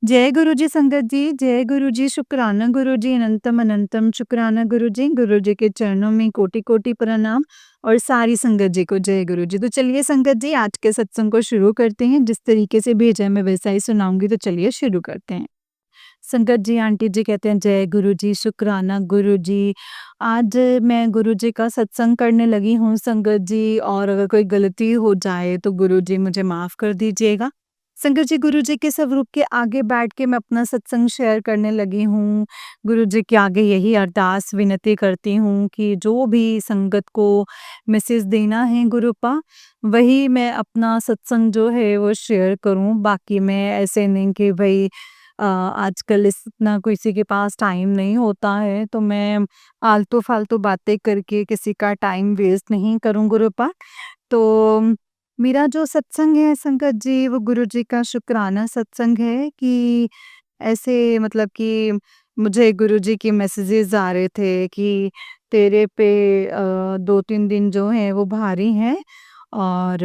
जय गुरु जी संगत जी, जय गुरु जी, शुक्राना गुरु जी, अनंतम अनंतम शुक्राना गुरु जी के चरणों में कोटि-कोटि प्रणाम और सारी संगत जी को जय गुरु जी। तो चलिए संगत जी आज के सत्संग को शुरू करते हैं, जिस तरीके से भेजा है मैं वैसा ही सुनाऊँगी तो चलिए शुरू करते हैं। संगत जी, आंटी जी कहते हैं जय गुरु जी, शुक्राना गुरु जी। आज मैं गुरु जी का सत्संग करने लगी हूँ संगत जी और अगर कोई गलती हो जाए तो गुरु जी मुझे माफ़ कर दीजिएगा। संगत जी, गुरु जी के स्वरूप के आगे बैठ के मैं अपना सत्संग शेयर करने लगी हूँ। गुरु जी के आगे यही अरदास विनती करती हूँ कि जो भी संगत को मैसेज देना है गुरुपा, वही मैं अपना सत्संग जो है वो शेयर करूँ। बाकी मैं ऐसे नहीं कि भई आजकल इतना किसी के पास टाइम नहीं होता है, तो मैं आलतू-फालतू बातें करके किसी का टाइम वेस्ट नहीं करूँ गुरुपा। तो मेरा जो सत्संग है संगत जी, वो गुरु जी का शुक्राना सत्संग है कि ऐसे मतलब कि मुझे गुरु जी के मैसेजेस आ रहे थे कि तेरे पे 2-3 दिन जो हैं वो भारी हैं। और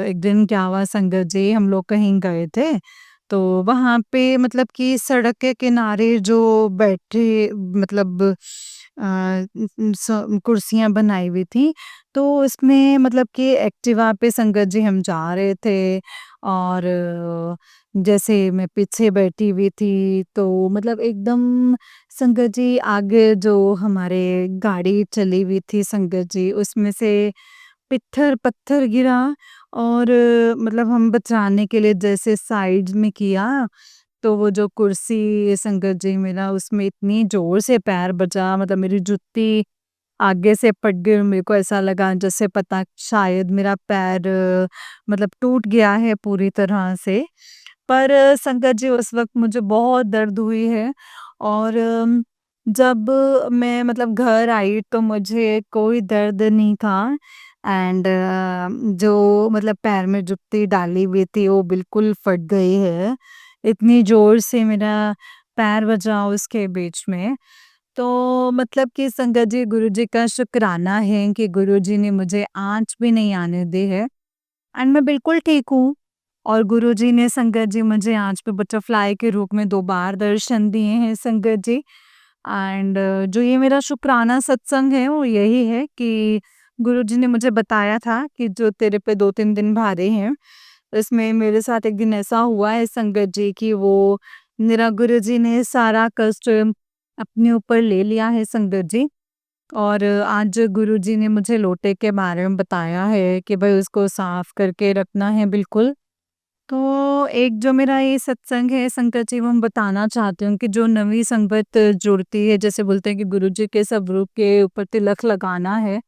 एक दिन क्या हुआ संगत जी, हम लोग कहीं गए थे, तो वहाँ पे मतलब कि सड़क के किनारे जो बैठे मतलब कुर्सियाँ बनाई हुई थी, तो उसमें मतलब कि एक्टिवा पे संगत जी हम जा रहे थे और जैसे मैं पीछे बैठी हुई थी तो मतलब एकदम संगत जी आगे जो हमारे गाड़ी चली हुई थी संगत जी, उसमें से पत्थर गिरा और मतलब हम बचाने के लिए जैसे साइड में किया, तो वो जो कुर्सी संगत जी मेरा उसमें इतनी ज़ोर से पैर बजा, मतलब मेरी जूती आगे से फट गई और मेरे को ऐसा लगा जैसे पता शायद मेरा पैर मतलब टूट गया है पूरी तरह से। पर संगत जी उस वक़्त मुझे बहुत दर्द हुई है और जब मैं मतलब घर आई तो मुझे कोई दर्द नहीं था एंड जो मतलब पैर में जुत्ती डाली हुई थी वो बिल्कुल फट गई है। इतनी ज़ोर से मेरा पैर बजा उसके बीच में। तो मतलब कि संगत जी गुरुजी का शुक्राना है कि गुरुजी ने मुझे आँच भी नहीं आने दी है एंड मैं बिल्कुल ठीक हूँ। और गुरुजी ने संगत जी मुझे आज पे बटरफ्लाई के रूप में 2 बार दर्शन दिए हैं संगत जी। एंड जो ये मेरा शुक्राना सत्संग है वो यही है कि गुरुजी ने मुझे बताया था कि जो तेरे पे 2-3 दिन भारे हैं, इसमें मेरे साथ एक दिन ऐसा हुआ है संगत जी कि वो मेरा गुरुजी ने सारा कष्ट अपने ऊपर ले लिया है संगत जी। और आज गुरुजी ने मुझे लोटे के बारे में बताया है कि भाई उसको साफ करके रखना है बिल्कुल। तो एक जो मेरा ये सत्संग है संगत जी, वो मैं बताना चाहती हूँ कि जो नवी संगत जुड़ती है, जैसे बोलते हैं कि गुरुजी के स्वरूप के ऊपर तिलक लगाना है।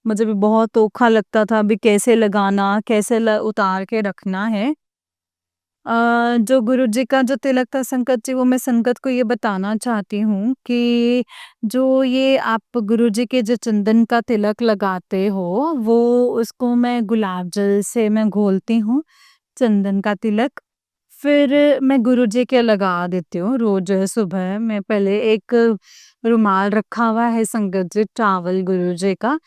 मुझे भी बहुत औखा लगता था अभी कैसे लगाना, कैसे उतार के रखना है। जो गुरुजी का जो तिलक था संगत जी, वो मैं संगत को ये बताना चाहती हूँ कि जो ये आप गुरुजी के जो चंदन का तिलक लगाते हो, वो उसको मैं गुलाब जल से मैं घोलती हूँ, चंदन का तिलक। फिर मैं गुरुजी के लगा देती हूँ रोज़ सुबह। मैं पहले एक रुमाल रखा हुआ है संगत जी, टॉवल गुरुजी का,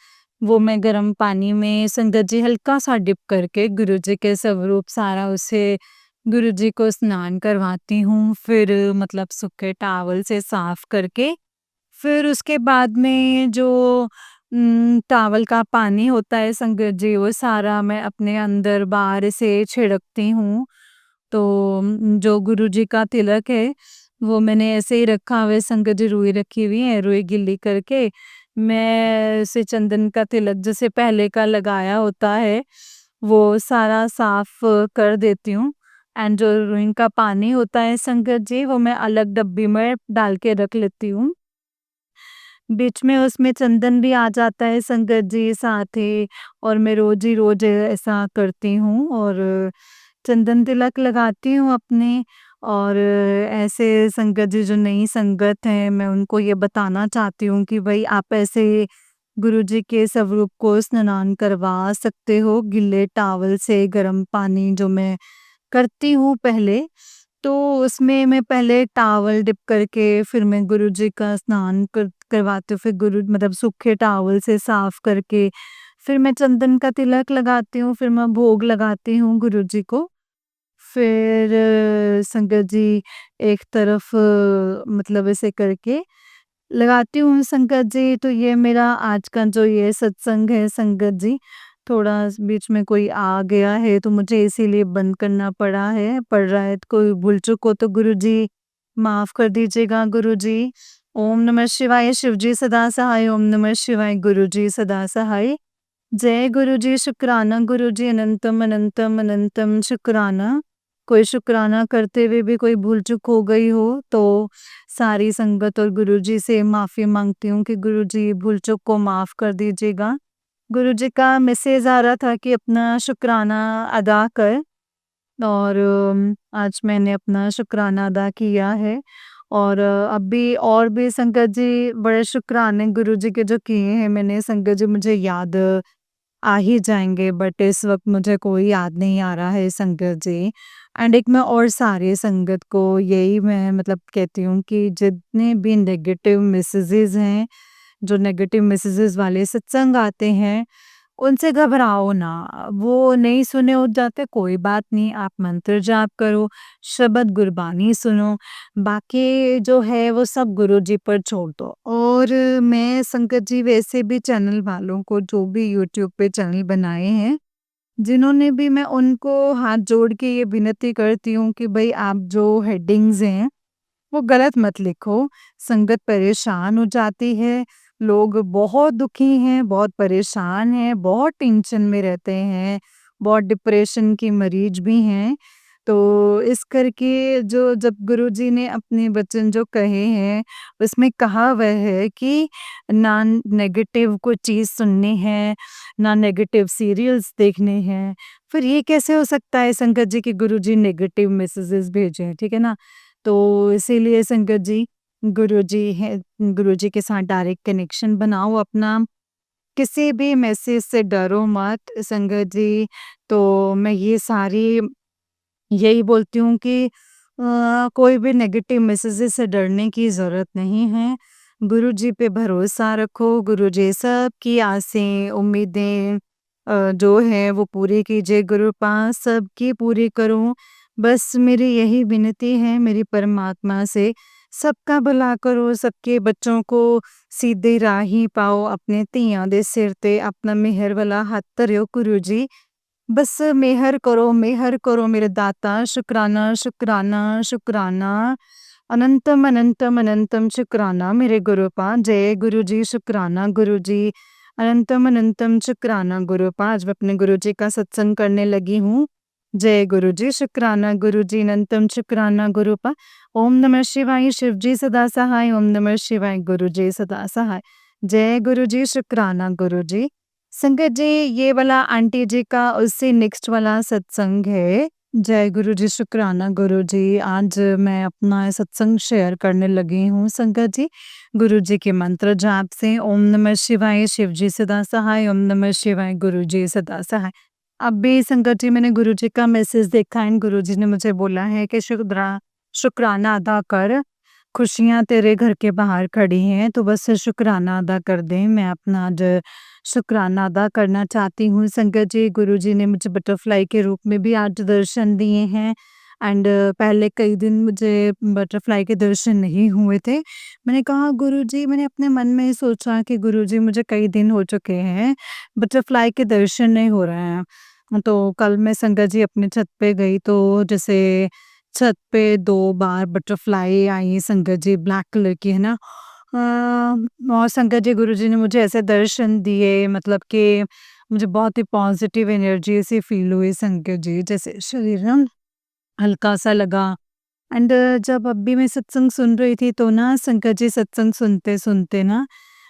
वो मैं गर्म पानी में संगत जी हल्का-सा डिप करके गुरुजी के स्वरूप सारा उसे गुरुजी को स्नान करवाती हूँ। फिर मतलब सूखे टॉवल से साफ करके, फिर उसके बाद में जो टॉवल का पानी होता है संगत जी, वो सारा मैं अपने अंदर बाहर से छिड़कती हूँ। तो जो गुरुजी का तिलक है, वो मैंने ऐसे ही रखा हुआ है संगत जी, रुई रखी हुई है, रुई गिल्ली करके मैं इसे चंदन का तिलक जैसे पहले का लगाया होता है, वो सारा साफ कर देती हूँ। एंड जो रुई का पानी होता है संगत जी, वो मैं अलग डब्बी में डाल के रख लेती हूँ। बीच में उसमें चंदन भी आ जाता है संगत जी साथ ही, और मैं रोज़ ही रोज़ ऐसा करती हूँ और चंदन तिलक लगाती हूँ अपने। और ऐसे संगत जी जो नई संगत है, मैं उनको ये बताना चाहती हूँ कि भाई आप ऐसे गुरुजी के स्वरूप को स्नान करवा सकते हो गिले टॉवल से, गर्म पानी जो मैं करती हूँ पहले, तो उसमें मैं पहले टॉवल डिप करके फिर मैं गुरुजी का स्नान करवाती हूँ, फिर गुरु मतलब सूखे टॉवल से साफ करके, फिर मैं चंदन का तिलक लगाती हूँ, फिर मैं भोग लगाती हूँ गुरुजी को। फिर संगत जी एक तरफ मतलब ऐसे करके लगाती हूँ संगत जी, तो ये मेरा आज का जो ये सत्संग है संगत जी, थोड़ा बीच में कोई आ गया है तो मुझे इसीलिए बंद करना पड़ रहा है। तो कोई भूल-चूक हो तो गुरुजी माफ़ कर दीजिएगा गुरुजी। ओम नमः शिवाय, शिवजी सदा सहाय, ओम नमः शिवाय, गुरुजी सदा सहाय। जय गुरुजी, शुक्राना गुरुजी, अनंतम अनंतम अनंतम शुक्राना। कोई शुक्राना करते हुए भी कोई भूल-चूक हो गई हो तो सारी संगत और गुरुजी से माफ़ी माँगती हूँ कि गुरुजी भूल-चूक को माफ़ कर दीजिएगा। गुरुजी का मैसेज आ रहा था कि अपना शुक्राना अदा कर, और आज मैंने अपना शुक्राना अदा किया है। और अभी और भी संगत जी बड़े शुक्राने गुरुजी के जो किए हैं मैंने संगत जी, मुझे याद आ ही जाएँगे, बट इस वक़्त मुझे कोई याद नहीं आ रहा है संगत जी। एंड एक मैं और सारे संगत को यही मैं मतलब कहती हूँ कि जितने भी नेगेटिव मैसेजेस हैं, जो नेगेटिव मैसेजेस वाले सत्संग आते हैं, उनसे घबराओ ना। वो नहीं सुने हो जाते, कोई बात नहीं, आप मंत्र जाप करो, शब्द गुरबानी सुनो, बाकी जो है वो सब गुरुजी पर छोड़ दो। और मैं संगत जी वैसे भी चैनल वालों को जो भी यूट्यूब पे चैनल बनाए हैं, जिन्होंने भी, मैं उनको हाथ जोड़ के ये विनती करती हूँ कि भई आप जो हेडिंग्स हैं वो गलत मत लिखो, संगत परेशान हो जाती है, लोग बहुत दुखी हैं, बहुत परेशान हैं, बहुत टेंशन में रहते हैं, बहुत डिप्रेशन की मरीज भी हैं। तो इस करके जो जब गुरुजी ने अपने वचन जो कहे हैं, उसमें कहा वह है कि ना नेगेटिव कोई चीज़ सुननी है, ना नेगेटिव सीरियल्स देखने हैं। फिर ये कैसे हो सकता है संगत जी कि गुरुजी नेगेटिव मैसेजेस भेजें, ठीक है ना? तो इसीलिए संगत जी, गुरुजी हैं, गुरुजी के साथ डायरेक्ट कनेक्शन बनाओ अपना, किसी भी मैसेज से डरो मत संगत जी। तो मैं ये सारी यही बोलती हूँ कि कोई भी नेगेटिव मैसेजेस से डरने की ज़रूरत नहीं है। गुरुजी पे भरोसा रखो, गुरुजी सबकी आसें, उम्मीदें जो है वो पूरी कीजिए, गुरु पास सबकी पूरी करूँ। बस मेरी यही विनती है मेरी परमात्मा से, सबका भला करो, सबके बच्चों को सीधी राह ही पाओ, अपने ਧੀਆਂ ਦੇ ਸਿਰ ਤੇ अपना मेहर वाला हथ धरियो गुरुजी। बस मेहर करो मेरे दाता, शुक्राना, शुक्राना, शुक्राना, अनंतम, अनंतम, अनंतम शुक्राना मेरे गुरुपा। जय गुरुजी, शुक्राना गुरुजी, अनंतम, अनंतम शुक्राना गुरुपा। आज मैं अपने गुरुजी का सत्संग करने लगी हूँ। जय गुरुजी, शुक्राना गुरुजी, अनंतम शुक्राना गुरुपा। ओम नमः शिवाय, शिवजी सदा सहाय, ओम नमः शिवाय, गुरुजी सदा सहाय। जय गुरुजी, शुक्राना गुरुजी। संगत जी, ये वाला आंटी जी का उससे नेक्स्ट वाला सत्संग है। जय गुरु जी, शुक्राना गुरु जी। आज मैं अपना सत्संग शेयर करने लगी हूँ संगत जी। गुरु जी के मंत्र जाप से, ओम नमः शिवाय, शिव जी सदा सहाय, ओम नमः शिवाय, गुरु जी सदा सहाय। अब भी संगत जी मैंने गुरु जी का मैसेज देखा है, गुरु जी ने मुझे बोला है कि शुक्राना अदा कर, खुशियाँ तेरे घर के बाहर खड़ी हैं, तो बस शुक्राना अदा कर दें। मैं अपना आज शुक्राना अदा करना चाहती हूँ संगत जी। गुरुजी ने मुझे बटरफ्लाई के रूप में भी आज दर्शन दिए हैं, एंड पहले कई दिन मुझे बटरफ्लाई के दर्शन नहीं हुए थे। मैंने कहा गुरुजी, मैंने अपने मन में ही सोचा कि गुरुजी मुझे कई दिन हो चुके हैं, बटरफ्लाई के दर्शन नहीं हो रहे हैं। तो कल मैं संगत जी अपने छत पे गई तो जैसे छत पे 2 बार बटरफ्लाई आई संगत जी, ब्लैक कलर की, है ना? और संगत जी गुरुजी ने मुझे ऐसे दर्शन दिए, मतलब कि मुझे बहुत ही पॉजिटिव एनर्जी सी फील हुई संगत जी, जैसे शरीर ना हल्का-सा लगा। एंड जब अभी मैं सत्संग सुन रही थी तो ना संगत जी, सत्संग सुनते-सुनते ना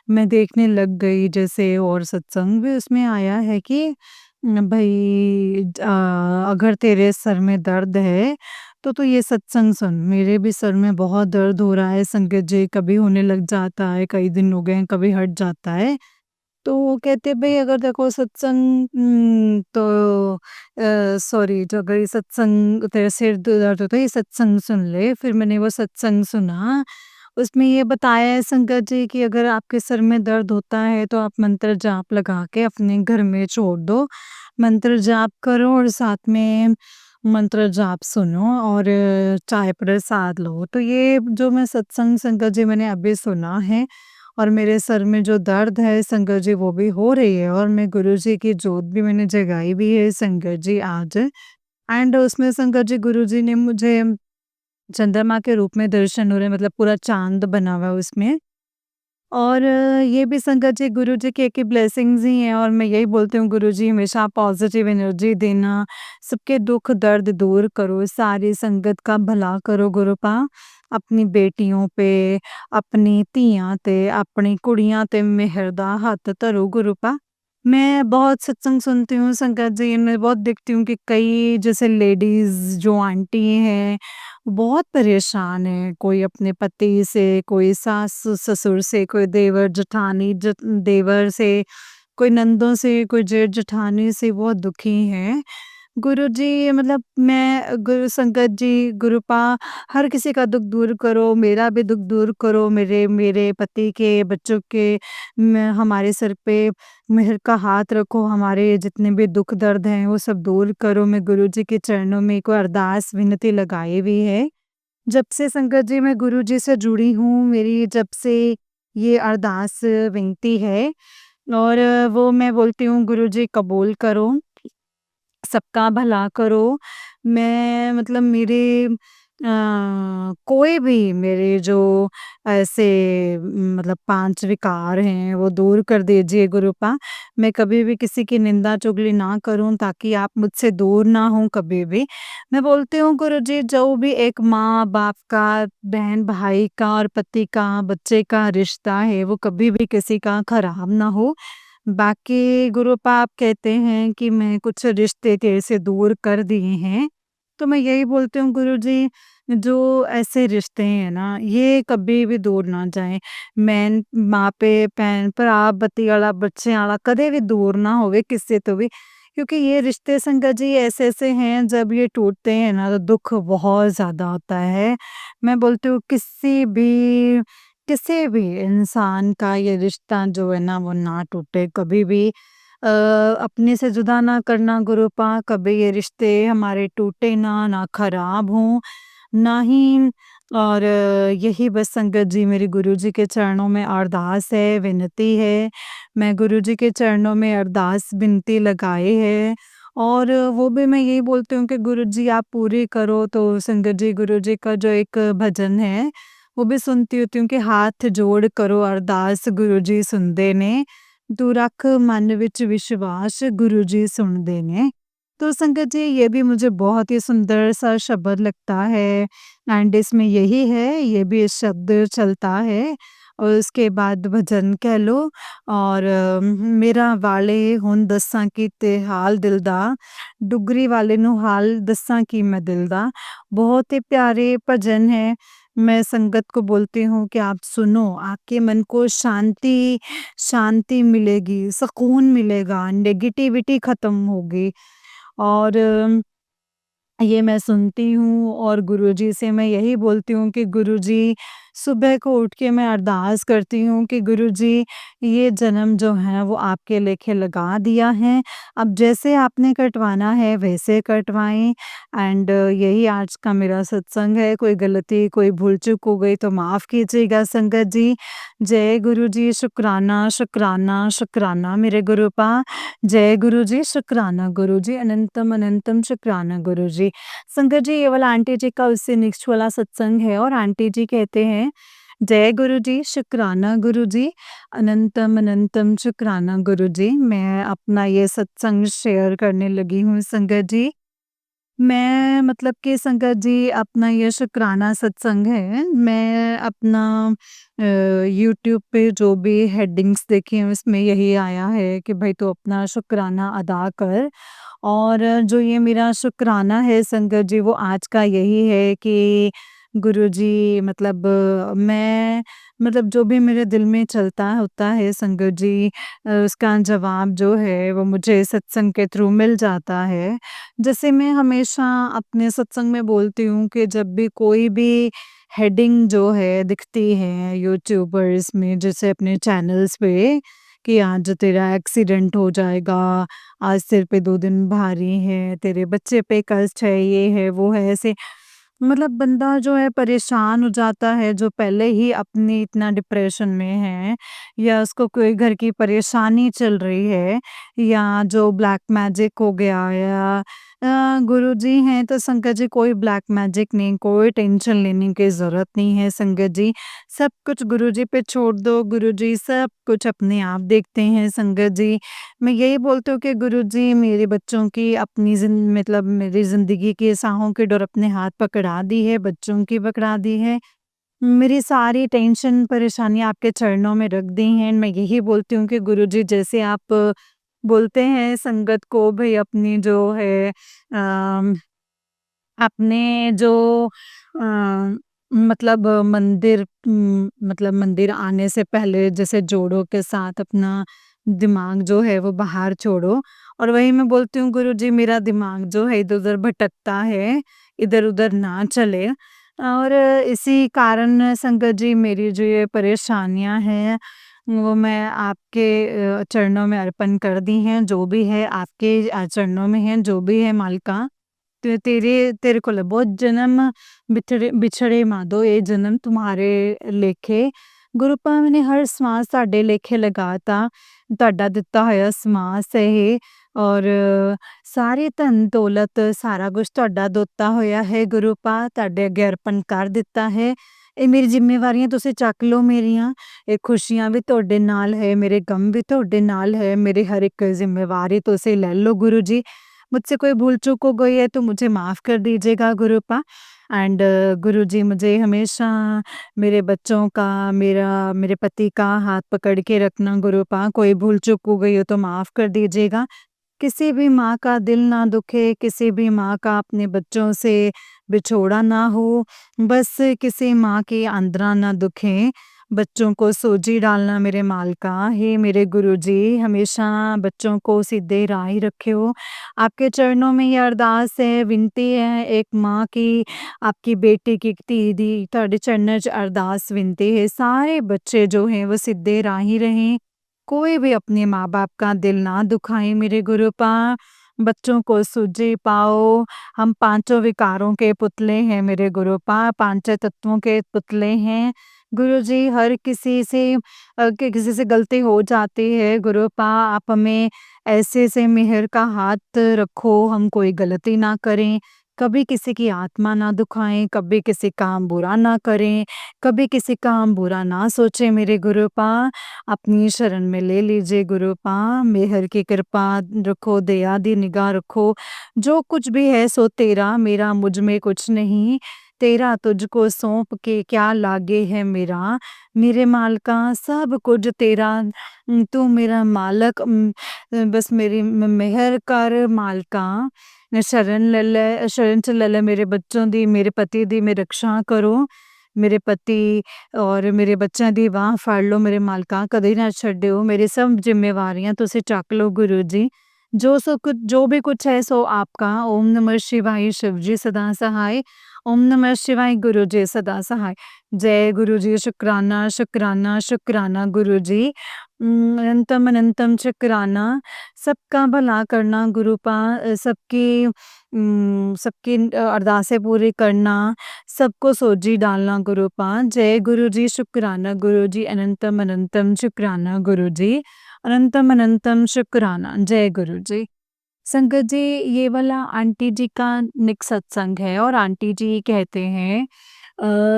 मैं देखने लग गई, जैसे और सत्संग भी उसमें आया है कि भई अगर तेरे सर में दर्द है तो ये सत्संग सुन। मेरे भी सर में बहुत दर्द हो रहा है संगत जी, कभी होने लग जाता है, कई दिन हो गए हैं, कभी हट जाता है। तो वो कहते भई अगर देखो सत्संग तो सॉरी, जो अगर ये सत्संग तेरा सिर दर्द होता है, ये सत्संग सुन ले। फिर मैंने वो सत्संग सुना, उसमें ये बताया है संगत जी कि अगर आपके सर में दर्द होता है तो आप मंत्र जाप लगा के अपने घर में छोड़ दो। मंत्र जाप करो और साथ में मंत्र जाप सुनो और चाय प्रसाद लो। तो ये जो मैं सत्संग संगत जी मैंने अभी सुना है और मेरे सर में जो दर्द है संगत जी वो भी हो रही है और मैं गुरुजी की जोत भी मैंने जगाई भी है संगत जी आज। एंड उसमें संगत जी गुरुजी ने मुझे चंद्रमा के रूप में दर्शन हो रहे हैं, मतलब पूरा चाँद बना हुआ है उसमें। और ये भी संगत जी गुरुजी की एक ही ब्लेसिंग्स ही हैं और मैं यही बोलती हूँ गुरुजी हमेशा पॉजिटिव एनर्जी देना, सबके दुःख दर्द दूर करो, सारी संगत का भला करो गुरुपा। अपनी बेटियों पे, अपनी ਧੀਆਂ ते, अपनी कुड़ियाँ ते मेहर दा हत्थ धरो गुरुपा। मैं बहुत सत्संग सुनती हूँ संगत जी, मैं बहुत देखती हूँ कि कई जैसे लेडीज़ जो आंटी हैं बहुत परेशान है, कोई अपने पति से, कोई सास-ससुर से, कोई देवर-जेठानी देवर से, कोई नंदों से, कोई जेठ-जेठानी से बहुत दुखी हैं। गुरुजी मतलब मैं गुरु संगत जी, गुरुपा हर किसी का दुःख दूर करो, मेरा भी दुःख दूर करो, मेरे मेरे पति के, बच्चों के हमारे सर पे मेहर का हाथ रखो, हमारे जितने भी दुःख दर्द हैं वो सब दूर करो। मैं गुरुजी के चरणों में एक अरदास विनती लगाई हुई है। जब से संगत जी मैं गुरुजी से जुड़ी हूँ, मेरी जब से ये अरदास विनती है और वो मैं बोलती हूँ गुरुजी कबूल करो, सबका भला करो। मैं मतलब मेरे कोई भी मेरे जो ऐसे मतलब 5 विकार हैं वो दूर कर दीजिए गुरुपा। मैं कभी भी किसी की निंदा चुगली ना करूँ ताकि आप मुझसे दूर ना हों कभी भी। मैं बोलती हूँ गुरुजी जो भी एक माँ-बाप का, बहन-भाई का और पति का, बच्चे का रिश्ता है वो कभी भी किसी का खराब ना हो। बाकी गुरुपा आप कहते हैं कि मैं कुछ रिश्ते तेरे से दूर कर दिए हैं, तो मैं यही बोलती हूँ गुरुजी जो ऐसे रिश्ते हैं ना, ये कभी भी दूर ना जाएँ। मैं माँ-पे, भैन-भरा, पति आला, बच्चें आला कदे भी दूर ना होवे किसी तो भी। क्योंकि ये रिश्ते संगत जी ऐसे-ऐसे हैं जब ये टूटते हैं ना तो दुःख बहुत ज़्यादा होता है। मैं बोलती हूँ किसी भी इंसान का ये रिश्ता जो है ना वो ना टूटे कभी भी। अपने से जुदा ना करना गुरुपा, कभी ये रिश्ते हमारे टूटे ना खराब हों, ना ही और यही बस संगत जी मेरी गुरुजी के चरणों में अरदास है, विनती है। मैं गुरुजी के चरणों में अरदास विनती लगाई है और वो भी मैं यही बोलती हूँ कि गुरुजी आप पूरी करो। तो संगत जी गुरुजी का जो एक भजन है, वो भी सुनती होती हूँ कि हाथ जोड़ करो अरदास गुरुजी सुनदे ने, तू रख मन विच विश्वास गुरुजी सुनदे ने। तो संगत जी ये भी मुझे बहुत ही सुंदर सा शब्द लगता है एंड इसमें यही है, ये भी शब्द चलता है और उसके बाद भजन कह लो और मेरा वाले हुन दस्सां की ते हाल दिल दा, डुगरी वाले नु हाल दस्सां की मैं दिल दा। बहुत ही प्यारे भजन है। मैं संगत को बोलती हूँ कि आप सुनो, आपके मन को शांति मिलेगी, सुकून मिलेगा, नेगेटिविटी खत्म होगी। और ये मैं सुनती हूँ और गुरुजी से मैं यही बोलती हूँ कि गुरुजी सुबह को उठ के मैं अरदास करती हूँ कि गुरुजी ये जन्म जो है वो आपके लेखे लगा दिया है। अब जैसे आपने कटवाना है वैसे कटवाएँ एंड यही आज का मेरा सत्संग है। कोई गलती, कोई भूल-चूक हो गई तो माफ़ कीजिएगा संगत जी। जय गुरुजी, शुक्राना, शुक्राना, शुक्राना मेरे गुरुपा। जय गुरुजी, शुक्राना गुरुजी, अनंतम अनंतम शुक्राना गुरुजी। संगत जी ये वाला आंटी जी का उससे नेक्स्ट वाला सत्संग है और आंटी जी कहते हैं जय गुरुजी, शुक्राना गुरुजी, अनंतम अनंतम शुक्राना गुरुजी। मैं अपना ये सत्संग शेयर करने लगी हूँ संगत जी। मैं मतलब कि संगत जी अपना ये शुक्राना सत्संग है, मैं अपना यूट्यूब पे जो भी हेडिंग्स देखी हैं उसमें यही आया है कि भाई तू अपना शुक्राना अदा कर। और जो ये मेरा शुक्राना है संगत जी वो आज का यही है कि गुरुजी मतलब मैं मतलब जो भी मेरे दिल में चलता होता है संगत जी उसका जवाब जो है वो मुझे सत्संग के थ्रू मिल जाता है। जैसे मैं हमेशा अपने सत्संग में बोलती हूँ कि जब भी कोई भी हेडिंग जो है दिखती है यूट्यूबर्स में जैसे अपने चैनल्स पे कि आज तेरा एक्सीडेंट हो जाएगा, आज सिर पे 2 दिन भारी है, तेरे बच्चे पे कष्ट है, ये है, वो है, ऐसे मतलब बंदा जो है परेशान हो जाता है, जो पहले ही अपनी इतना डिप्रेशन में है या उसको कोई घर की परेशानी चल रही है या जो ब्लैक मैजिक हो गया या गुरुजी हैं तो संकट जी कोई ब्लैक मैजिक नहीं, कोई टेंशन लेने की ज़रूरत नहीं है संगत जी। सब कुछ गुरुजी पे छोड़ दो, गुरुजी सब कुछ अपने आप देखते हैं संगत जी। मैं यही बोलती हूँ कि गुरुजी मेरे बच्चों की अपनी मतलब मेरी ज़िंदगी की साहों की डोर अपने हाथ पकड़ा दी है, बच्चों की पकड़ा दी है। मेरी सारी टेंशन परेशानी आपके चरणों में रख दी हैं। मैं यही बोलती हूँ कि गुरुजी जैसे आप बोलते हैं संगत को भई अपनी जो है आपने जो मतलब मतलब मंदिर आने से पहले जैसे जोड़ों के साथ अपना दिमाग जो है वो बाहर छोड़ो और वही मैं बोलती हूँ गुरुजी मेरा दिमाग जो है इधर-उधर भटकता है, इधर-उधर ना चले और इसी कारण संगत जी मेरी जो ये परेशानियाँ हैं, वो मैं आपके चरणों में अर्पण कर दी हैं, जो भी है आपके चरणों में हैं, जो भी है मालिका तेरे कोल बहुत जन्म बिछड़े माधो ये जन्म तुम्हारे लेखे गुरु भाव ने हर समाज ਤੁਹਾਡੇ ਲੇਖੇ ਲਗਾਤਾ ਤੁਹਾਡਾ ਦਿੱਤਾ ਹੋਇਆ ਸਮਾਸ ਇਹ ਔਰ ਸਾਰੀ ਧਨ ਦੌਲਤ ਸਾਰਾ ਕੁਝ ਤੁਹਾਡਾ ਦਿੱਤਾ ਹੋਇਆ ਹੈ ਗੁਰੂ ਪਾ ਤੁਹਾਡੇ ਅੱਗੇ ਅਰਪਣ ਕਰ ਦਿੱਤਾ ਹੈ ਇਹ ਮੇਰੀ ਜ਼ਿੰਮੇਵਾਰੀਆਂ ਤੁਸੀਂ ਚੱਕ ਲਓ ਮੇਰੀਆਂ ਇਹ ਖੁਸ਼ੀਆਂ ਵੀ ਤੁਹਾਡੇ ਨਾਲ ਹੈ ਮੇਰੇ ਗਮ ਵੀ ਤੁਹਾਡੇ ਨਾਲ ਹੈ ਮੇਰੇ हर एक ਜ਼ਿੰਮੇਵਾਰੀ ਤੁਸੀਂ ਲੈ ਲਓ गुरु जी मुझसे कोई भूल चूक हो गई है तो मुझे माफ़ कर दीजिएगा गुरुपा एंड गुरुजी मुझे हमेशा मेरे बच्चों का मेरे पति का हाथ पकड़ के रखना गुरुपा कोई भूल चूक हो गई हो तो माफ़ कर दीजिएगा किसी भी माँ का दिल ना दुखे, किसी भी माँ का अपने बच्चों से बिछोड़ा ना हो, बस किसी माँ के आंदरा ना दुखे, बच्चों को सोजी डालना मेरे मालिका, हे मेरे गुरुजी हमेशा बच्चों को सीधे राह ही रखे हो। आपके चरणों में ये अरदास है, विनती है एक माँ की, आपकी बेटी की धी दी ਤੁਹਾਡੇ चरणों च अरदास विनती है, सारे बच्चे जो हैं वो सीधे राह ही रहें। कोई भी अपने माँ-बाप का दिल ना दुखाए मेरे गुरुपा, बच्चों को सूझी पाओ, हम पाँचों विकारों के पुतले हैं मेरे गुरुपा, पाँचों तत्वों के पुतले हैं। गुरुजी हर किसी से किसी से गलती हो जाती है गुरुपा आप हमें ऐसे से मेहर का हाथ रखो, हम कोई गलती ना करें, कभी किसी की आत्मा ना दुखाएँ, कभी किसी का हम बुरा ना करें, कभी किसी का हम बुरा ना सोचें मेरे गुरुपा। अपनी शरण में ले लीजिए गुरुपा, मेहर की कृपा रखो, दया दी निगाह रखो, जो कुछ भी है सो तेरा, मेरा मुझ में कुछ नहीं, तेरा तुझको सौंप के क्या लागे है मेरा, मेरे मालिका सब कुछ तेरा तू मेरा मालक बस मेरी मेहर कर मालिका शरण ले ले शरण च ले ले मेरे बच्चों दी मेरे पति दी मेरी रक्षा करो मेरे पति और मेरे बच्चों दी बांह फड़ लो मेरे मालका कदे ना छड्डियो मेरी सब जिम्मेवारियां तुसी चक लो गुरु जी जो भी कुछ है सो आपका ओम नमः शिवाय शिव जी सदा सहाय ओम नमः शिवाय गुरु जी सदा सहाय जय गुरु जी शुक्राना शुक्राना शुक्राना गुरु जी अनंतम अनंतम शुक्राना सबका भला करना गुरुपा सबकी अरदासें पूरी करना सबको सोजी डालना गुरुपा जय गुरु जी शुक्राना गुरु जी अनंतम अनंतम शुक्राना गुरु जी अनंतम अनंतम शुक्राना जय गुरु जी संगत जी ये वाला आंटी जी का निक सत्संग है और आंटी जी कहते हैं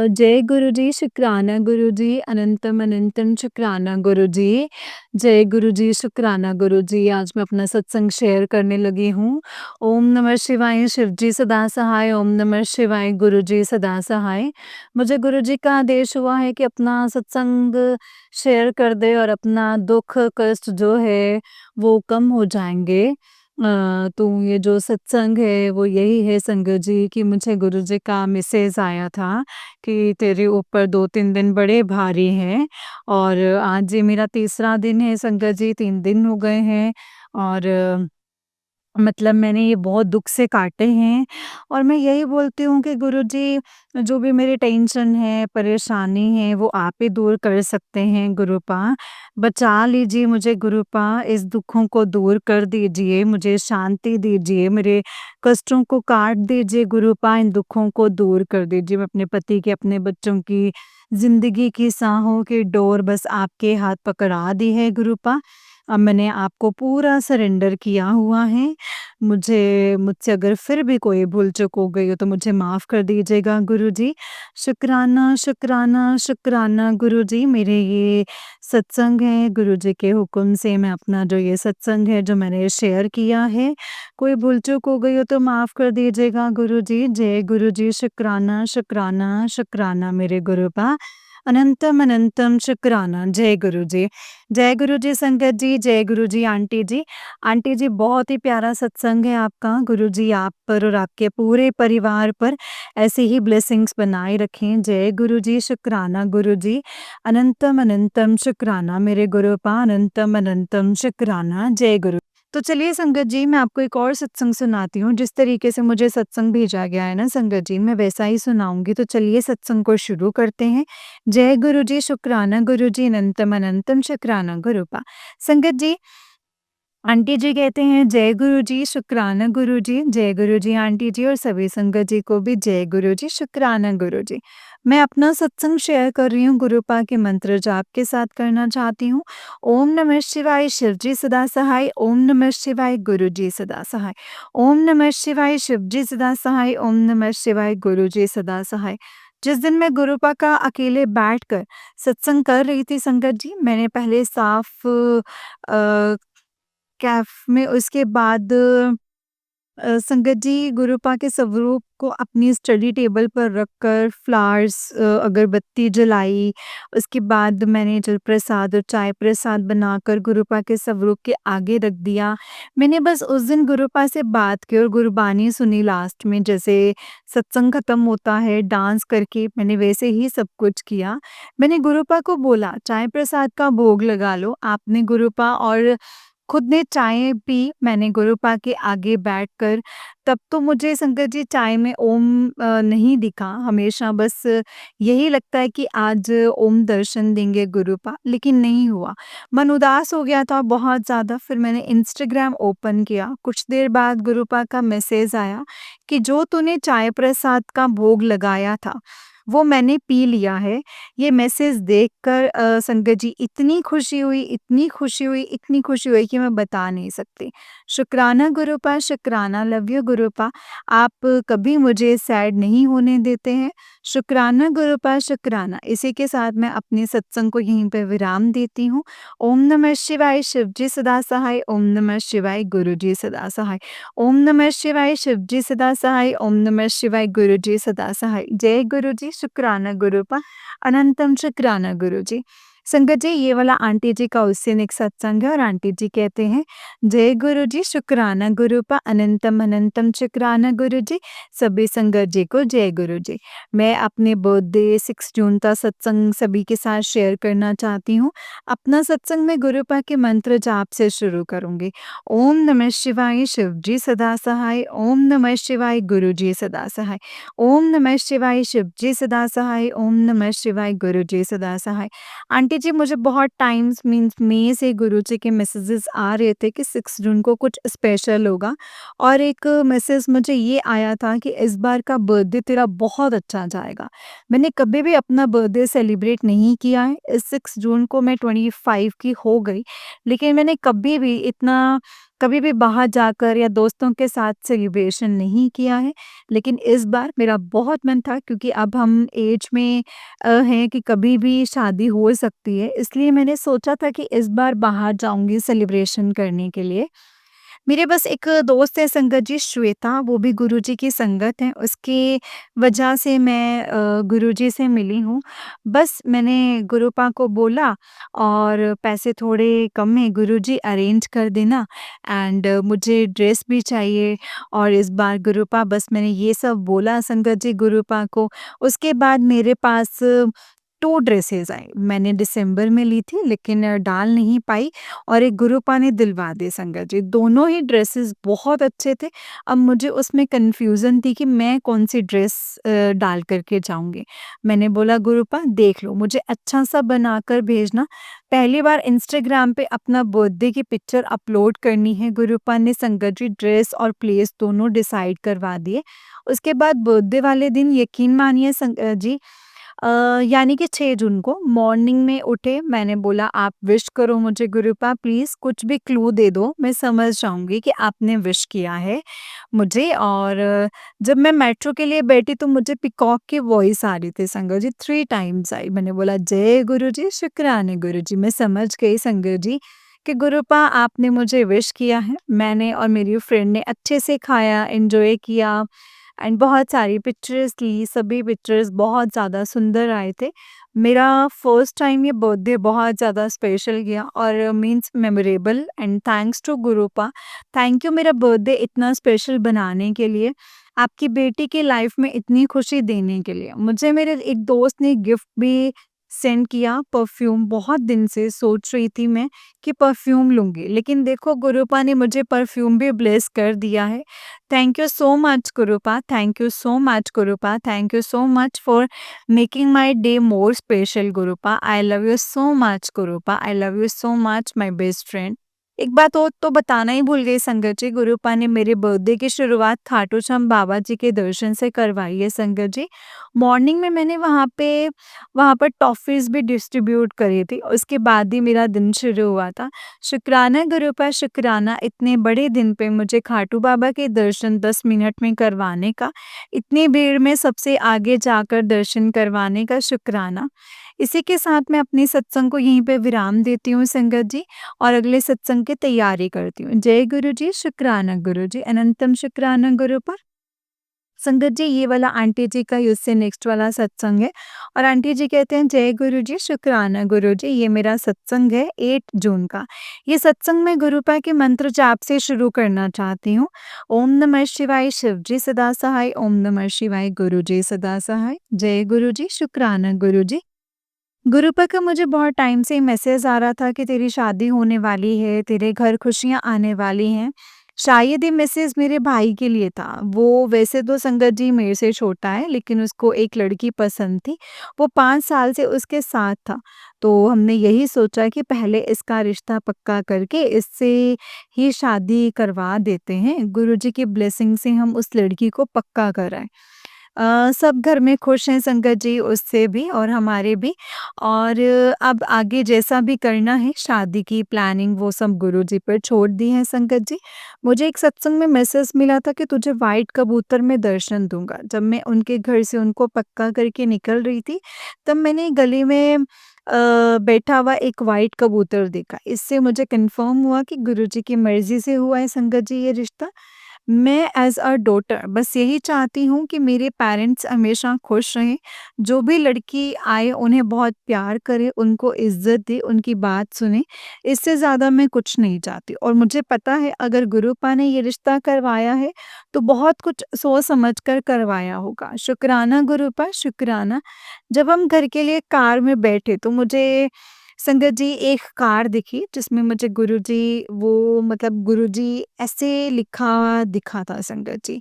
जय गुरु जी शुक्राना गुरु जी अनंतम अनंतम शुक्राना गुरु जी जय गुरु जी शुक्राना गुरु जी आज मैं अपना सत्संग शेयर करने लगी हूँ ओम नमः शिवाय शिव जी सदा सहाय ओम नमः शिवाय गुरु जी सदा सहाय मुझे गुरु जी का आदेश हुआ है कि अपना सत्संग शेयर कर दे और अपना दुख कष्ट जो है वो कम हो जाएंगे तो ये जो सत्संग है वो यही है संगत जी कि मुझे गुरु जी का मैसेज आया था कि तेरे ऊपर 2-3 दिन बड़े भारी हैं और आज ये मेरा तीसरा दिन है संगत जी 3 दिन हो गए हैं और मतलब मैंने ये बहुत दुःख से काटे हैं और मैं यही बोलती हूँ कि गुरुजी जो भी मेरी टेंशन है, परेशानी है वो आप ही दूर कर सकते हैं गुरुपा। बचा लीजिए मुझे गुरुपा, इस दुखों को दूर कर दीजिए, मुझे शांति दीजिए, मेरे कष्टों को काट दीजिए गुरुपा, इन दुखों को दूर कर दीजिए। मैं अपने पति की, अपने बच्चों की, ज़िंदगी की सांहों की डोर बस आपके हाथ पकड़ा दी है गुरुपा। अब मैंने आपको पूरा सरेंडर किया हुआ है। मुझसे अगर फिर भी कोई भूल-चूक हो गई हो तो मुझे माफ़ कर दीजिएगा गुरुजी। शुक्राना, शुक्राना, शुक्राना गुरुजी, मेरे ये सत्संग है, गुरुजी के हुक्म से मैं अपना जो ये सत्संग है जो मैंने शेयर किया है, कोई भूल-चूक हो गई हो तो माफ़ कर दीजिएगा गुरुजी। जय गुरुजी, शुक्राना, शुक्राना, शुक्राना मेरे गुरुपा। अनंतम अनंतम शुक्राना। जय गुरुजी। जय गुरुजी संगत जी, जय गुरुजी आंटी जी। आंटी जी बहुत ही प्यारा सत्संग है आपका। गुरुजी आप पर और आपके पूरे परिवार पर ऐसे ही ब्लेसिंग्स बनाए रखें। जय गुरुजी, शुक्राना गुरुजी। अनंतम अनंतम शुक्राना मेरे गुरुपा, अनंतम अनंतम शुक्राना। जय गुरु। तो चलिए संगत जी, मैं आपको एक और सत्संग सुनाती हूँ। जिस तरीके से मुझे सत्संग भेजा गया है ना संगत जी, मैं वैसा ही सुनाऊँगी। तो चलिए सत्संग को शुरू करते हैं। जय गुरुजी, शुक्राना गुरुजी, अनंतम अनंतम शुक्राना गुरुपा। संगत जी, आंटी जी कहते हैं जय गुरुजी, शुक्राना गुरुजी, जय गुरुजी आंटी जी और सभी संगत जी को भी जय गुरुजी, शुक्राना गुरुजी। मैं अपना सत्संग शेयर कर रही हूँ, गुरुपा के मंत्र जाप के साथ करना चाहती हूँ। ओम नमः शिवाय शिवजी सदा सहाय, ओम नमः शिवाय गुरुजी सदा सहाय, ओम नमः शिवाय शिवजी सदा सहाय, ओम नमः शिवाय गुरुजी सदा सहाय। जिस दिन मैं गुरुपा का अकेले बैठकर सत्संग कर रही थी संगत जी, मैंने पहले साफ कैफ़ में उसके बाद संगत जी गुरुपा के स्वरूप को अपनी स्टडी टेबल पर रखकर फ्लावर्स अगरबत्ती जलाई। उसके बाद मैंने जल प्रसाद और चाय प्रसाद बनाकर गुरुपा के स्वरूप के आगे रख दिया। मैंने बस उस दिन गुरुपा से बात की और गुरबानी सुनी लास्ट में, जैसे सत्संग खत्म होता है डांस करके मैंने वैसे ही सब कुछ किया। मैंने गुरुपा को बोला चाय प्रसाद का भोग लगा लो। आपने गुरुपा और खुद ने चाय पी, मैंने गुरुपा के आगे बैठकर। तब तो मुझे संगत जी चाय में ओम नहीं दिखा, हमेशा बस यही लगता है कि आज ओम दर्शन देंगे गुरुपा, लेकिन नहीं हुआ। मन उदास हो गया था बहुत ज़्यादा, फिर मैंने इंस्टाग्राम ओपन किया, कुछ देर बाद गुरुपा का मैसेज आया कि जो तूने चाय प्रसाद का भोग लगाया था, वो मैंने पी लिया है। ये मैसेज देखकर संगत जी इतनी खुशी हुई, इतनी खुशी हुई, इतनी खुशी हुई कि मैं बता नहीं सकती। शुक्राना गुरुपा, शुक्राना, लव यू गुरुपा। आप कभी मुझे सैड नहीं होने देते हैं। शुक्राना गुरुपा, शुक्राना। इसी के साथ मैं अपने सत्संग को यहीं पे विराम देती हूँ। ओम नमः शिवाय, शिवजी सदा सहाय, ओम नमः शिवाय, गुरुजी सदा सहाय, ओम नमः शिवाय, शिवजी सदा सहाय, ओम नमः शिवाय, गुरुजी सदा सहाय। जय गुरुजी, शुक्राना गुरुपा, अनंतम शुक्राना गुरुजी। संगत जी ये वाला आंटी जी का उससे नेक्स्ट सत्संग है और आंटी जी कहते हैं जय गुरुजी, शुक्राना गुरुपा, अनंतम अनंतम शुक्राना गुरुजी, सभी संगत जी को जय गुरुजी। मैं अपने बर्थडे 6 जून का सत्संग सभी के साथ शेयर करना चाहती हूँ। अपना सत्संग मैं गुरुपा के मंत्र जाप से शुरू करूँगी। ओम नमः शिवाय, शिवजी सदा सहाय, ओम नमः शिवाय, गुरुजी सदा सहाय, ओम नमः शिवाय, शिवजी सदा सहाय, ओम नमः शिवाय, गुरुजी सदा सहाय। आंटी जी मुझे बहुत टाइम्स मीन्स मई से गुरुजी के मैसेजेस आ रहे थे कि 6 जून को कुछ स्पेशल होगा और एक मैसेज मुझे ये आया था कि इस बार का बर्थडे तेरा बहुत अच्छा जाएगा। मैंने कभी भी अपना बर्थडे सेलिब्रेट नहीं किया है। इस 6 जून को मैं 25 की हो गई, लेकिन मैंने कभी भी इतना कभी भी बाहर जाकर या दोस्तों के साथ सेलिब्रेशन नहीं किया है। लेकिन इस बार मेरा बहुत मन था क्योंकि अब हम एज में हैं कि कभी भी शादी हो सकती है, इसलिए मैंने सोचा था कि इस बार बाहर जाऊँगी सेलिब्रेशन करने के लिए। मेरे बस एक दोस्त है संगत जी श्वेता, वो भी गुरुजी की संगत है, उसकी वजह से मैं गुरुजी से मिली हूँ। बस मैंने गुरुपा को बोला और पैसे थोड़े कम है गुरुजी अरेंज कर देना एंड मुझे ड्रेस भी चाहिए और इस बार गुरुपा बस मैंने ये सब बोला संगत जी गुरुपा को। उसके बाद मेरे पास 2 ड्रेसेस आई। मैंने दिसंबर में ली थी लेकिन डाल नहीं पाई और एक गुरुपा ने दिलवा दी संगत जी। दोनों ही ड्रेसेस बहुत अच्छे थे। अब मुझे उसमें कन्फ्यूज़न थी कि मैं कौन-सी ड्रेस डाल कर के जाऊँगी। मैंने बोला गुरुपा देख लो, मुझे अच्छा-सा बनाकर भेजना। पहली बार इंस्टाग्राम पे अपना बर्थडे की पिक्चर अपलोड करनी है। गुरुपा ने संगत जी ड्रेस और प्लेस दोनों डिसाइड करवा दिए। उसके बाद बर्थडे वाले दिन यकीन मानिए जी अ, यानी कि 6 जून को मॉर्निंग में उठे, मैंने बोला आप विश करो मुझे गुरुपा प्लीज़ कुछ भी क्लू दे दो, मैं समझ जाऊँगी कि आपने विश किया है मुझे। और जब मैं मेट्रो के लिए बैठी तो मुझे पीकॉक की वॉइस आ रही थी संगत जी, 3 टाइम्स आई। मैंने बोला जय गुरुजी, शुक्राने गुरुजी। मैं समझ गई संगत जी कि गुरुपा आपने मुझे विश किया है। मैंने और मेरी फ्रेंड ने अच्छे से खाया, एन्जॉय किया एंड बहुत सारी पिक्चर्स ली, सभी पिक्चर्स बहुत ज़्यादा सुंदर आए थे। मेरा फर्स्ट टाइम ये बर्थडे बहुत ज़्यादा स्पेशल गया और means memorable and thanks to Gurupa. Thank you मेरा बर्थडे इतना स्पेशल बनाने के लिए, आपकी बेटी की लाइफ में इतनी खुशी देने के लिए। मुझे मेरे एक दोस्त ने गिफ्ट भी सेंड किया, परफ्यूम। बहुत दिन से सोच रही थी मैं कि परफ्यूम लूँगी, लेकिन देखो गुरुपा ने मुझे परफ्यूम भी ब्लेस कर दिया है। Thank you so much, Gurupa. Thank you so much, Gurupa. Thank you so much for making my day more special, Gurupa. I love you so much, Gurupa. I love you so much, my best friend. एक बात और तो बताना ही भूल गई संगत जी, गुरुपा ने मेरे बर्थडे की शुरुआत खाटू श्याम बाबा जी के दर्शन से करवाई है संगत जी। मॉर्निंग में मैंने वहाँ पर टॉफ़ीज़ भी डिस्ट्रीब्यूट करी थी, उसके बाद ही मेरा दिन शुरू हुआ था। शुक्राना गुरुपा शुक्राना, इतने बड़े दिन पे मुझे खाटू बाबा के दर्शन 10 मिनट में करवाने का, इतनी भीड़ में सबसे आगे जाकर दर्शन करवाने का शुक्राना। इसी के साथ मैं अपने सत्संग को यहीं पे विराम देती हूँ संगत जी और अगले सत्संग की तैयारी करती हूँ। जय गुरु जी, शुक्राना गुरु जी, अनंतम शुक्राना गुरुपा। संगत जी ये वाला आंटी जी का उससे नेक्स्ट वाला सत्संग है और आंटी जी कहते हैं जय गुरु जी, शुक्राना गुरु जी। ये मेरा सत्संग है 8 जून का। ये सत्संग मैं गुरुपा के मंत्र जाप से शुरू करना चाहती हूँ। ओम नमः शिवाय, शिव जी सदा सहाय। ओम नमः शिवाय, गुरु जी सदा सहाय। जय गुरु जी, शुक्राना गुरु जी। गुरुपा का मुझे बहुत टाइम से मैसेज आ रहा था कि तेरी शादी होने वाली है, तेरे घर खुशियाँ आने वाली हैं। शायद ये मैसेज मेरे भाई के लिए था। वो वैसे तो संगत जी मेरे से छोटा है, लेकिन उसको एक लड़की पसंद थी। वो 5 साल से उसके साथ था। तो हमने यही सोचा कि पहले इसका रिश्ता पक्का करके इससे ही शादी करवा देते हैं। गुरुजी की ब्लेसिंग से हम उस लड़की को पक्का कराएँ। सब घर में खुश हैं संगत जी, उससे भी और हमारे भी। और अब आगे जैसा भी करना है शादी की प्लानिंग वो सब गुरुजी पर छोड़ दी है संगत जी। मुझे एक सत्संग में मैसेज मिला था कि तुझे व्हाइट कबूतर में दर्शन दूँगा। जब मैं उनके घर से उनको पक्का करके निकल रही थी, तब मैंने गली में बैठा हुआ एक व्हाइट कबूतर देखा। इससे मुझे कन्फर्म हुआ कि गुरुजी की मर्ज़ी से हुआ है संगत जी ये रिश्ता। मैं एज़ अ डॉटर बस यही चाहती हूँ कि मेरे पेरेंट्स हमेशा खुश रहें। जो भी लड़की आए उन्हें बहुत प्यार करे, उनको इज़्ज़त दे, उनकी बात सुने। इससे ज़्यादा मैं कुछ नहीं चाहती और मुझे पता है अगर गुरुपा ने ये रिश्ता करवाया है, तो बहुत कुछ सोच समझ कर करवाया होगा। शुक्राना गुरुपा, शुक्राना। जब हम घर के लिए कार में बैठे तो मुझे संगत जी एक कार दिखी जिसमें मुझे गुरुजी वो मतलब गुरुजी ऐसे लिखा दिखा था संगत जी।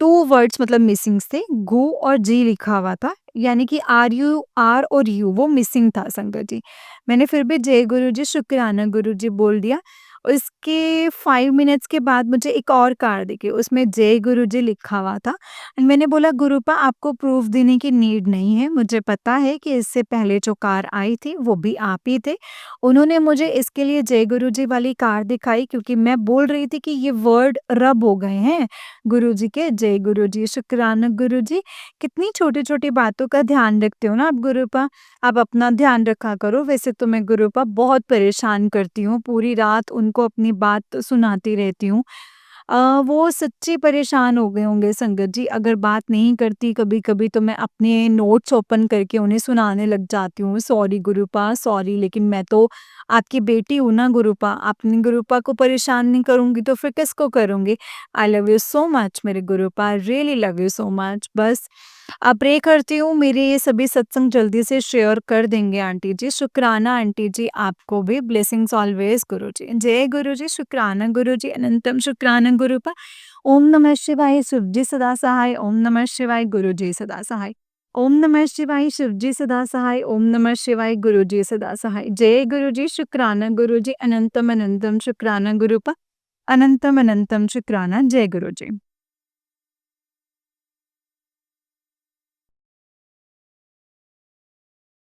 2 वर्ड्स मतलब मिसिंग्स थे, गु और जी लिखा हुआ था, यानी कि आर और यू वो मिसिंग था संगत जी। मैंने फिर भी जय गुरुजी, शुक्राना गुरुजी बोल दिया। उसके 5 मिनट्स के बाद मुझे एक और कार दिखी, उसमें जय गुरुजी लिखा हुआ था। एंड मैंने बोला गुरुपा आपको प्रूफ़ देने की नीड नहीं है, मुझे पता है कि इससे पहले जो कार आई थी वो भी आप ही थे। उन्होंने मुझे इसके लिए जय गुरुजी वाली कार दिखाई क्योंकि मैं बोल रही थी कि ये वर्ड रब हो गए हैं गुरुजी के। जय गुरुजी, शुक्राना गुरुजी। कितनी छोटी-छोटी बातों का ध्यान रखते हो ना आप गुरुपा। आप अपना ध्यान रखा करो। वैसे तो मैं गुरुपा बहुत परेशान करती हूँ, पूरी रात उनको अपनी बात सुनाती रहती हूँ। अ, वो सच्ची परेशान हो गए होंगे संगत जी, अगर बात नहीं करती कभी-कभी तो मैं अपने नोट्स ओपन करके उन्हें सुनाने लग जाती हूँ, सॉरी गुरूपा सॉरी, लेकिन मैं तो आपकी बेटी हूँ ना गुरूपा, अपनी गुरूपा को परेशान नहीं करूँगी तो फिर किसको करूँगी? I love you so much मेरे गुरूपा, really love you so much. बस प्रे करती हूँ मेरे ये सभी सत्संग जल्दी से शेयर कर देंगे आंटी जी। शुक्राना आंटी जी, आपको भी ब्लेसिंग्स ऑलवेज़ गुरुजी। जय गुरुजी, शुक्राना गुरुजी, अनंतम शुक्राना गुरूपा। ओम नमः शिवाय, शिव जी सदा सहाय। ओम नमः शिवाय, गुरुजी सदा सहाय। ओम नमः शिवाय, शिव जी सदा सहाय। ओम नमः शिवाय, गुरुजी सदा सहाय। जय गुरुजी, शुक्राना गुरुजी, अनंतम अनंतम शुक्राना गुरूपा। अनंतम अनंतम शुक्राना। जय गुरुजी।